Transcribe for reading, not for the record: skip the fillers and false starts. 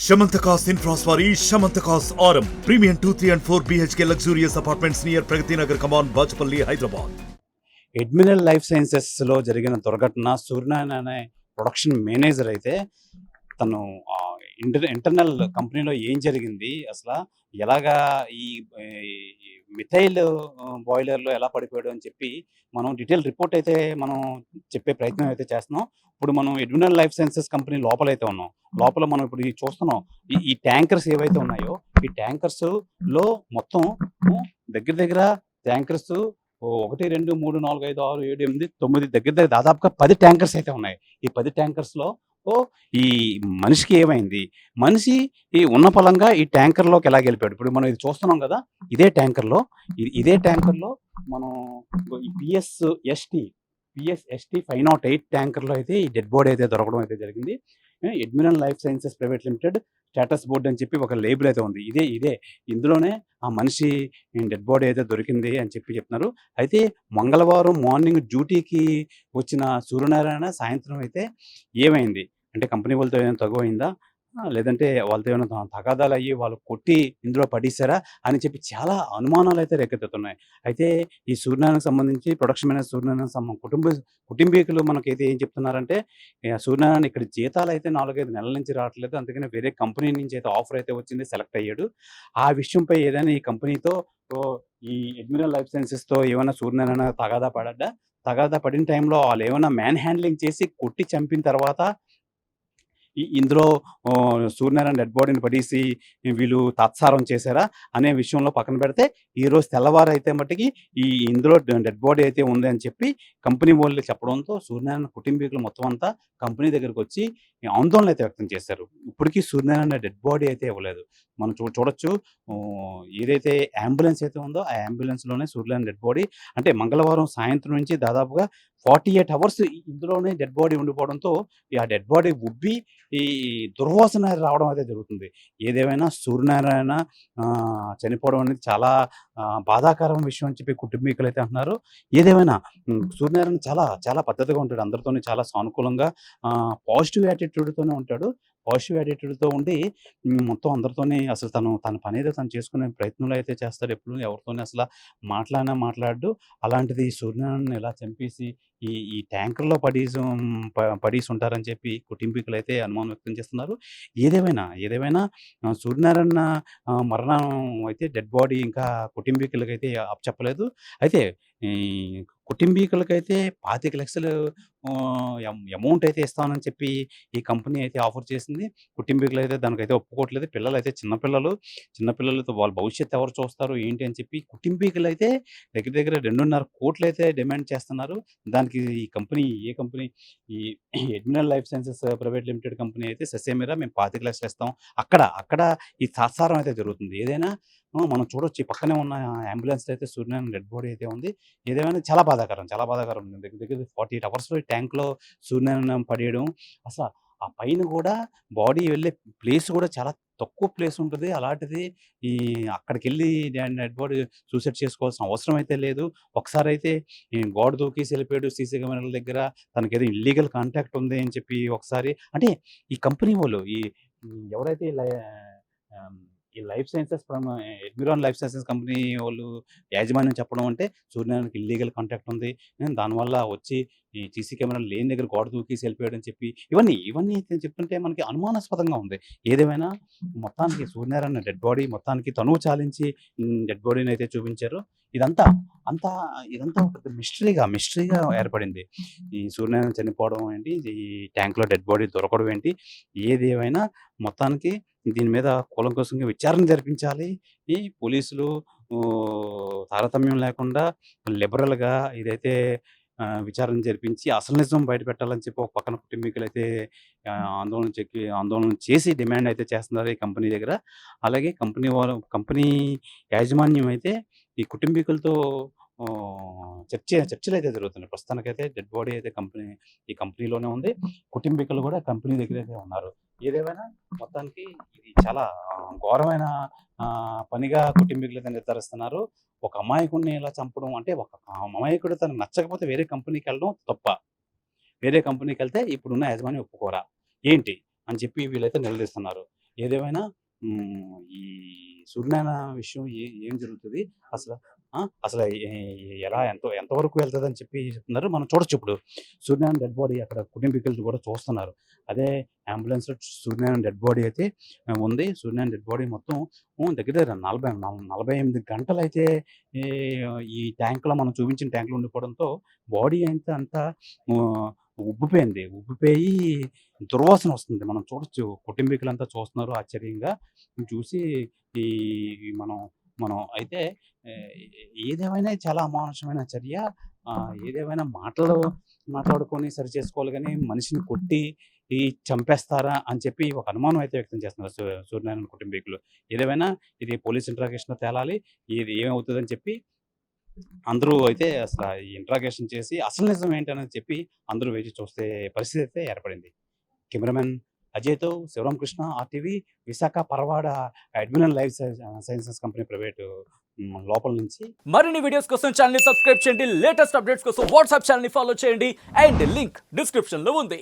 Shamantakas Infraswari, Shamantakas Aurum. Premium 2, 3 and 4 BHK luxurious apartments near Pragati Nagar, Kaman, Bachapalli, Hyderabad. Admiral life సైన్సెస్లో జరిగిన దుర్ఘటన సూర్యనారాయణ అనే production manager అయితే తను internal కంపెనీలో ఏం జరిగింది అసలు ఎలాగా ఈ మిథైల్ బాయిలర్లో ఎలా పడిపోయాడు అని చెప్పి మనం డీటెయిల్ రిపోర్ట్ అయితే మనం చెప్పే ప్రయత్నం అయితే చేస్తున్నాం. ఇప్పుడు మనం ఎడ్మినల్ లైఫ్ సైన్సెస్ కంపెనీ లోపలైతే ఉన్నాం. లోపల మనం ఇప్పుడు చూస్తున్నాం ఈ ట్యాంకర్స్ ఏవైతే ఉన్నాయో ఈ ట్యాంకర్స్లో మొత్తం దగ్గర దగ్గర ట్యాంకర్స్ 1, 2, 3, 4, 5, 6, 7, 8, 9 దగ్గర దాదాపుగా 10 ట్యాంకర్స్ అయితే ఉన్నాయి. ఈ 10 ట్యాంకర్స్లో ఈ మనిషికి ఏమైంది, మనిషి ఈ ఉన్న పలంగా ఈ ట్యాంకర్లోకి ఎలా వెళ్ళిపోయాడు. ఇప్పుడు మనం ఇది చూస్తున్నాం కదా, ఇదే ట్యాంకర్లో మనం ఈ పిఎస్ఎస్టీ 508 ట్యాంకర్లో అయితే ఈ డెడ్ బాడీ అయితే దొరకడం అయితే జరిగింది. Admiral life sciences private limited status board అని చెప్పి ఒక లేబుల్ అయితే ఉంది. ఇదే ఇందులోనే ఆ మనిషి డెడ్ బాడీ అయితే దొరికింది అని చెప్పి చెప్తున్నారు. అయితే మంగళవారం మార్నింగ్ డ్యూటీకి వచ్చిన సూర్యనారాయణ సాయంత్రం అయితే ఏమైంది అంటే కంపెనీ వాళ్ళతో ఏమైనా తగువైందా, లేదంటే వాళ్ళతో ఏమైనా తగాదాలు అయ్యి వాళ్ళు కొట్టి ఇందులో పడేశారా అని చెప్పి చాలా అనుమానాలు అయితే రేకెత్తుతున్నాయి. అయితే ఈ సూర్యనారాయణకు సంబంధించి ప్రొడక్షన్ మేనేజర్ సూర్యనారాయణ కుటుంబీకులు మనకైతే ఏం చెప్తున్నారంటే, సూర్యనారాయణ ఇక్కడ జీతాలు అయితే 4-5 నెలల నుంచి రావట్లేదు, అందుకని వేరే కంపెనీ నుంచి అయితే ఆఫర్ అయితే వచ్చింది, సెలెక్ట్ అయ్యాడు. ఆ విషయంపై ఏదైనా ఈ కంపెనీతో ఈ ఎడ్మినల్ లైఫ్ సైన్సెస్తో ఏమైనా సూర్యనారాయణ తగాదా పడిన టైంలో వాళ్ళు ఏమైనా మ్యాన్ హ్యాండ్లింగ్ చేసి కొట్టి చంపిన తర్వాత ఇందులో సూర్యనారాయణ డెడ్ బాడీని పడేసి వీళ్ళు తాత్సారం చేశారా అనే విషయంలో పక్కన పెడితే, ఈరోజు తెల్లవారైతే మట్టికి ఇందులో డెడ్ బాడీ అయితే ఉంది అని చెప్పి కంపెనీ వాళ్ళు చెప్పడంతో సూర్యనారాయణ కుటుంబీకులు మొత్తం అంతా కంపెనీ దగ్గరకు వచ్చి ఆందోళన అయితే వ్యక్తం చేశారు. ఇప్పటికీ సూర్యనారాయణ డెడ్ బాడీ అయితే ఇవ్వలేదు. మనం చూడొచ్చు ఏదైతే అంబులెన్స్ అయితే ఉందో ఆ అంబులెన్స్లోనే సూర్యనారాయణ డెడ్ బాడీ అంటే మంగళవారం సాయంత్రం నుంచి దాదాపుగా 48 అవర్స్ ఇందులోనే డెడ్ బాడీ ఉండిపోవడంతో ఆ డెడ్ బాడీ ఉబ్బి ఈ దుర్వాసన రావడం అయితే జరుగుతుంది. ఏదేమైనా సూర్యనారాయణ చనిపోవడం అనేది చాలా బాధాకరం విషయం అని చెప్పి కుటుంబీకులు అయితే అంటున్నారు. ఏదేమైనా సూర్యనారాయణ చాలా చాలా పద్ధతిగా ఉంటాడు, అందరితోని చాలా సానుకూలంగా పాజిటివ్ యాటిట్యూడ్తోనే ఉంటాడు. పాజిటివ్ యాటిట్యూడ్తో ఉండి మొత్తం అందరితోని అసలు తన పని ఏదో తను చేసుకునే ప్రయత్నంలో అయితే చేస్తాడు. ఎప్పుడు ఎవరితోని అసలు మాట్లాడు. అలాంటిది సూర్యనారాయణని ఎలా చంపేసి ఈ ట్యాంకర్లో పడేసి ఉంటారని చెప్పి కుటుంబీకులు అయితే అనుమానం వ్యక్తం చేస్తున్నారు. ఏదేమైనా సూర్యనారాయణ మరణం అయితే డెడ్ బాడీ ఇంకా కుటుంబీకులకైతే అప్పచెప్పలేదు. అయితే ఈ కుటుంబీకులకైతే 25,00,000 అమౌంట్ అయితే ఇస్తామని చెప్పి ఈ కంపెనీ అయితే ఆఫర్ చేసింది. కుటుంబీకులు అయితే దానికైతే ఒప్పుకోవట్లేదు. పిల్లలైతే చిన్నపిల్లలతో వాళ్ళ భవిష్యత్తు ఎవరు చూస్తారు ఏంటి అని చెప్పి కుటుంబీకులు అయితే దగ్గర దగ్గర 2.5 కోట్లు అయితే డిమాండ్ చేస్తున్నారు. దానికి ఈ కంపెనీ ఈ admiral life sciences private limited company అయితే ససేమిరా మేము 25,00,000 ఇస్తాం. అక్కడ ఈ తాత్సారం అయితే జరుగుతుంది. ఏదైనా మనం చూడొచ్చు ఈ పక్కనే ఉన్న అంబులెన్స్‌లో అయితే సూర్యనారాయణ డెడ్ బాడీ అయితే ఉంది. ఏదేమైనా చాలా బాధాకరం. దగ్గర దగ్గర 48 అవర్స్‌లో ఈ ట్యాంక్‌లో సూర్యనారాయణ పడేయడం, అసల ఆ పైన గూడా బాడీ వెళ్ళే ప్లేస్ గూడా చాలా తక్కువ ప్లేస్ ఉంటది. అలాంటిది ఈ అక్కడికెళ్ళి డెడ్ బాడీ సూసైడ్ చేసుకోవాల్సిన అవసరం అయితే లేదు. ఒకసారైతే ఈ గోడ దూకేసి వెళ్ళిపోయాడు సీసీ కెమెరాల దగ్గర. తనకేదో ఇల్లీగల్ కాంటాక్ట్ ఉంది అని చెప్పి ఒకసారి అంటే ఈ కంపెనీ వోళ్ళు ఎవరైతే ఆహ్, ఈ life sciences admiral life sciences company వోళ్ళు యాజమాన్యం చెప్పడం అంటే సూర్యనారాయణకి ఇల్లీగల్ కాంటాక్ట్ ఉంది. దానివల్ల వచ్చి ఈ సీసీ కెమెరాలు లేని దగ్గర గోడ దూకేసి వెళ్ళిపోయాడని చెప్పి ఇవన్నీ చెప్తుంటే మనకి అనుమానాస్పదంగా ఉంది. ఏదేమైనా మొత్తానికి సూర్యనారాయణ డెడ్ బాడీ మొత్తానికి తనువు చాలించి డెడ్ బాడీని అయితే చూపించారు. ఇదంతా ఇదంతా ఒక మిస్టరీగా ఏర్పడింది. ఈ సూర్యనారాయణ చనిపోవడం ఏంటి, ఈ ట్యాంక్‌లో డెడ్ బాడీ దొరకడం ఏంటి, ఏదేమైనా మొత్తానికి దీని మీద కూలంకషంగా విచారణ జరిపించాలి. ఈ పోలీసులు తారతమ్యం లేకుండా లిబరల్‌గా ఇదైతే విచారణ జరిపించి అసలు నిజం బయట పెట్టాలని చెప్పి ఒక పక్కన కుటుంబీకులైతే ఆందోళన చేసి డిమాండ్ అయితే చేస్తున్నారు ఈ కంపెనీ దగ్గర. అలాగే కంపెనీ యాజమాన్యం అయితే ఈ కుటుంబీకులతో చర్చలైతే జరుగుతున్నాయి. ప్రస్తుతానికైతే డెడ్ బాడీ అయితే ఈ కంపెనీలోనే ఉంది. కుటుంబీకులు కూడా కంపెనీ దగ్గరైతే ఉన్నారు. ఏదేమైనా మొత్తానికి ఇది చాలా ఘోరమైన పనిగా కుటుంబీకులైతే నిర్ధారిస్తున్నారు. ఒక అమాయకుడిని ఇలా చంపడం అంటే ఒక అమాయకుడు తనకు నచ్చకపోతే వేరే కంపెనీకెళ్ళడం తప్ప. వేరే కంపెనీకెళ్తే ఇప్పుడున్న యాజమాన్యం ఒప్పుకోరా? ఏంటి? అని చెప్పి వీళ్ళైతే నిలదీస్తున్నారు. ఏదేమైనా ఈ సూర్యనారాయణ విషయం ఏం జరుగుతుంది అసలు? అసలు ఎలా ఎంతవరకు వెళ్తదని చెప్పి చెప్తున్నారు. మనం చూడొచ్చు ఇప్పుడు సూర్యనారాయణ డెడ్ బాడీ అక్కడ కుటుంబీకులు కూడా చూస్తున్నారు. అదే అంబులెన్స్‌లో సూర్యనారాయణ డెడ్ బాడీ అయితే ఉంది. సూర్యనారాయణ డెడ్ బాడీ మొత్తం దగ్గర దగ్గర 48 గంటలైతే ఈ ఈ ట్యాంక్‌లో మనం చూపించిన ట్యాంక్‌లో ఉండిపోవడంతో బాడీ అంతా ఉబ్బిపోయింది. ఉబ్బిపోయి దుర్వాసన వస్తుంది. మనం చూడొచ్చు. కుటుంబీకులంతా చూస్తున్నారు ఆశ్చర్యంగా. చూసి ఈ మనం మనం అయితే ఏదేమైనా చాలా అమానుషమైన చర్య. ఏదేమైనా మాట్లాడుకొని సరి చేసుకోవాలి గానీ, మనిషిని కొట్టి చంపేస్తారా అని చెప్పి ఒక అనుమానం అయితే వ్యక్తం చేస్తున్నారు సూర్యనారాయణ కుటుంబీకులు. ఏదేమైనా ఇది పోలీస్ ఇంట్రాగేషన్‌లో తేలాలి. ఇది ఏమవుతదని చెప్పి అందరూ అయితే అసల ఈ ఇంట్రాగేషన్ చేసి అసలు నిజం ఏంటనేది చెప్పి అందరూ వేచి చూసే పరిస్థితి అయితే ఏర్పడింది. కెమెరామెన్ అజయ్‌తో Sivaramakrishna, RTV, Visakha Paravada admiral life sciences company private లోపల నుంచి. మరిన్ని వీడియోస్ కోసం ఛానల్ ని సబ్స్క్రైబ్ చేయండి. లేటెస్ట్ అప్డేట్స్ కోసం వాట్సాప్ ఛానల్ ని ఫాలో చేయండి. అండ్ లింక్ డిస్క్రిప్షన్ లో ఉంది.